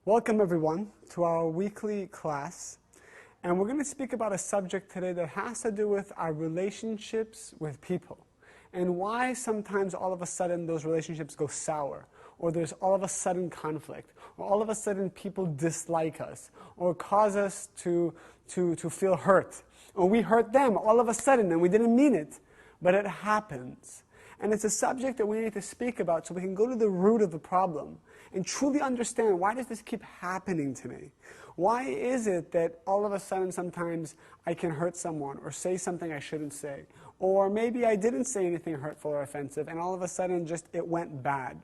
Welcome everyone to our weekly class, and we're going to speak about a subject today that has to do with our relationships with people and why sometimes all of a sudden those relationships go sour, or there's all of a sudden conflict, or all of a sudden people dislike us or cause us to feel hurt, or we hurt them all of a sudden and we didn't mean it, but it happens. And it's a subject that we need to speak about so we can go to the root of the problem and truly understand, why does this keep happening to me? Why is it that all of a sudden sometimes I can hurt someone or say something I shouldn't say? Or maybe I didn't say anything hurtful or offensive and all of a sudden just it went bad.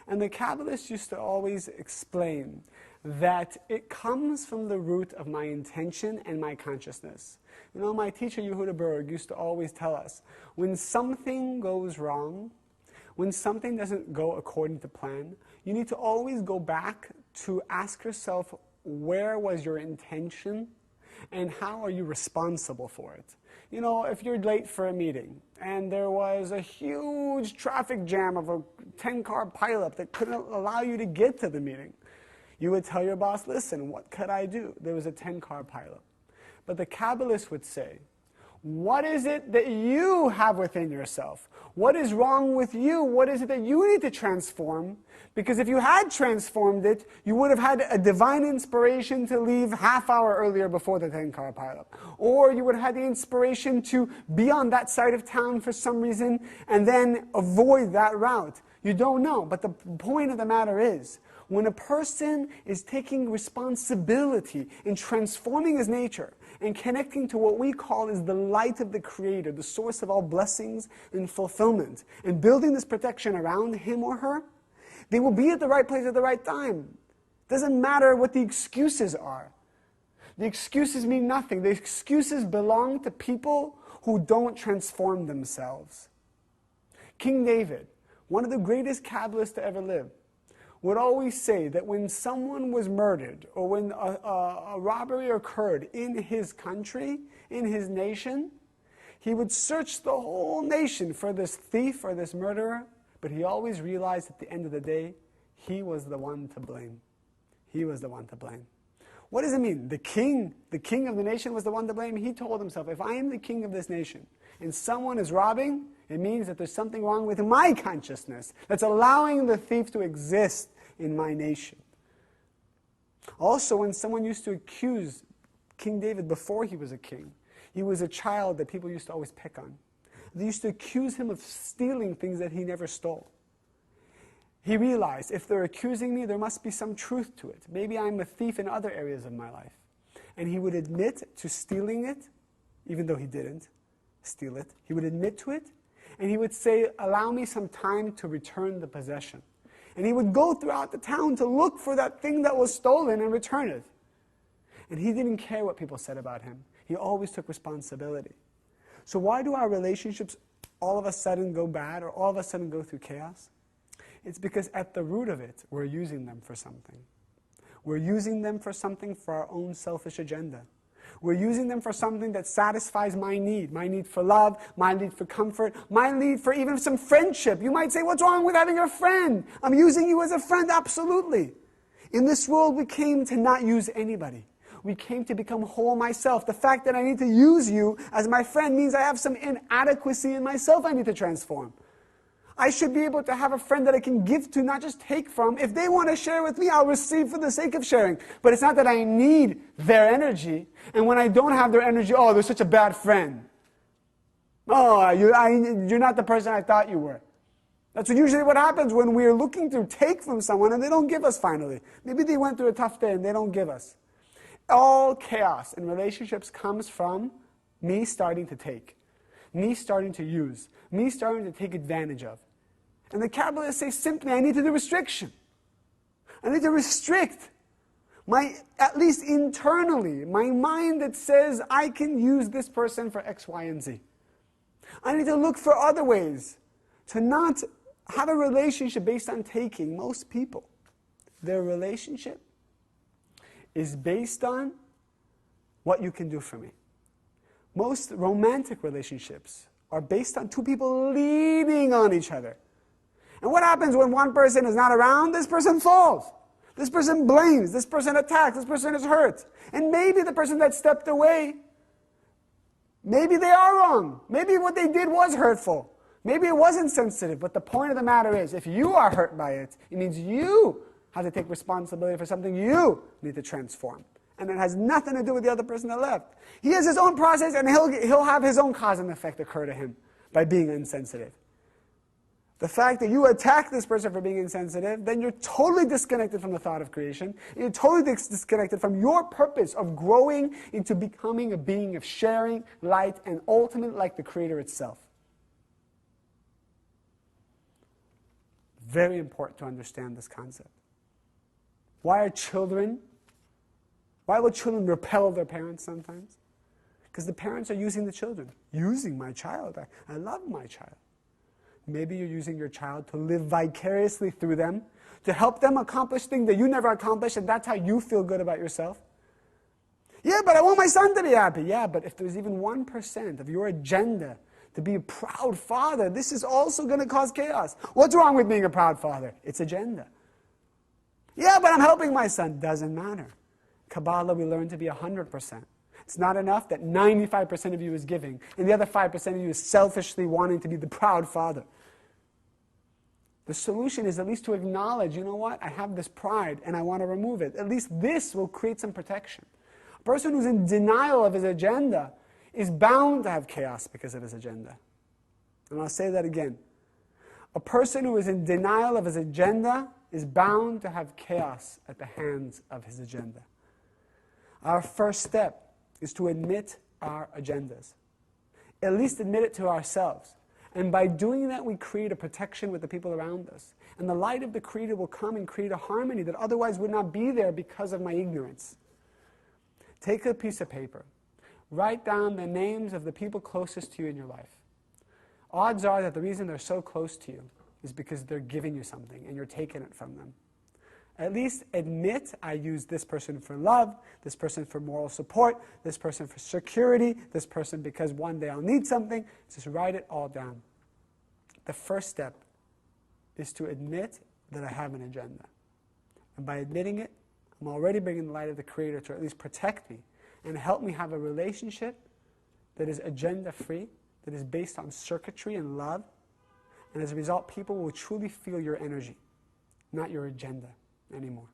And the Kabbalists used to always explain that it comes from the root of my intention and my consciousness. You know, my teacher Yehuda Berg used to always tell us, when something goes wrong, when something doesn't go according to plan, you need to always go back to ask yourself, where was your intention and how are you responsible for it? You know, if you're late for a meeting and there was a huge traffic jam of a 10-car pileup that couldn't allow you to get to the meeting, you would tell your boss, listen, what could I do? There was a 10-car pileup. But the Kabbalists would say, what is it that you have within yourself? What is wrong with you? What is it that you need to transform? Because if you had transformed it, you would have had a divine inspiration to leave half hour earlier before the 10-car pileup. Or you would have had the inspiration to be on that side of town for some reason and then avoid that route. You don't know. But the point of the matter is, when a person is taking responsibility in transforming his nature and connecting to what we call is the light of the Creator, the source of all blessings and fulfillment, and building this protection around him or her, they will be at the right place at the right time. Doesn't matter what the excuses are. The excuses mean nothing. The excuses belong to people who don't transform themselves. King David, one of the greatest Kabbalists to ever live, would always say that when someone was murdered or when a robbery occurred in his country, in his nation, he would search the whole nation for this thief or this murderer, but he always realized at the end of the day, he was the one to blame. He was the one to blame. What does it mean? The king of the nation was the one to blame? He told himself, if I am the king of this nation and someone is robbing, it means that there's something wrong with my consciousness that's allowing the thief to exist in my nation. Also, when someone used to accuse King David before he was a king, he was a child that people used to always pick on. They used to accuse him of stealing things that he never stole. He realized, if they're accusing me, there must be some truth to it. Maybe I'm a thief in other areas of my life. And he would admit to stealing it, even though he didn't steal it. He would admit to it, and he would say, allow me some time to return the possession. And he would go throughout the town to look for that thing that was stolen and return it. And he didn't care what people said about him. He always took responsibility. So why do our relationships all of a sudden go bad or all of a sudden go through chaos? It's because at the root of it, we're using them for something. We're using them for something for our own selfish agenda. We're using them for something that satisfies my need for love, my need for comfort, my need for even some friendship. You might say, what's wrong with having a friend? I'm using you as a friend, absolutely. In this world, we came to not use anybody. We came to become whole myself. The fact that I need to use you as my friend means I have some inadequacy in myself I need to transform. I should be able to have a friend that I can give to, not just take from. If they want to share with me, I'll receive for the sake of sharing. But it's not that I need their energy. And when I don't have their energy, oh, they're such a bad friend. Oh, you're not the person I thought you were. That's usually what happens when we're looking to take from someone and they don't give us finally. Maybe they went through a tough day and they don't give us. All chaos in relationships comes from me starting to take, me starting to use, me starting to take advantage of. And the Kabbalists say simply, I need to do restriction. I need to restrict at least internally, my mind that says I can use this person for X, Y, and Z. I need to look for other ways to not have a relationship based on taking. Most people, their relationship is based on what you can do for me. Most romantic relationships are based on two people leaning on each other. And what happens when one person is not around? This person falls. This person blames, this person attacks, this person is hurt. And maybe the person that stepped away, maybe they are wrong. Maybe what they did was hurtful. Maybe it wasn't sensitive. But the point of the matter is, if you are hurt by it, it means you have to take responsibility for something you need to transform. And it has nothing to do with the other person that left. He has his own process, and he'll have his own cause and effect occur to him by being insensitive. The fact that you attack this person for being insensitive, then you're totally disconnected from the thought of creation. You're totally disconnected from your purpose of growing into becoming a being of sharing, light, and ultimate like the Creator itself. Very important to understand this concept. Why will children repel their parents sometimes? Because the parents are using the children. Using my child. I love my child. Maybe you're using your child to live vicariously through them, to help them accomplish things that you never accomplished, and that's how you feel good about yourself. Yeah, but I want my son to be happy. Yeah, but if there's even 1% of your agenda to be a proud father, this is also going to cause chaos. What's wrong with being a proud father? It's agenda. Yeah, but I'm helping my son. Doesn't matter. Kabbalah, we learn to be 100%. It's not enough that 95% of you is giving, and the other 5% of you is selfishly wanting to be the proud father. The solution is at least to acknowledge, you know what, I have this pride and I want to remove it. At least this will create some protection. A person who's in denial of his agenda is bound to have chaos because of his agenda. And I'll say that again. A person who is in denial of his agenda is bound to have chaos at the hands of his agenda. Our first step is to admit our agendas. At least admit it to ourselves. And by doing that, we create a protection with the people around us. And the light of the Creator will come and create a harmony that otherwise would not be there because of my ignorance. Take a piece of paper. Write down the names of the people closest to you in your life. Odds are that the reason they're so close to you is because they're giving you something and you're taking it from them. At least admit, I use this person for love, this person for moral support, this person for security, this person because one day I'll need something. Just write it all down. The first step is to admit that I have an agenda. And by admitting it, I'm already bringing the light of the Creator to at least protect me and help me have a relationship that is agenda-free, that is based on circuitry and love. And as a result, people will truly feel your energy, not your agenda anymore.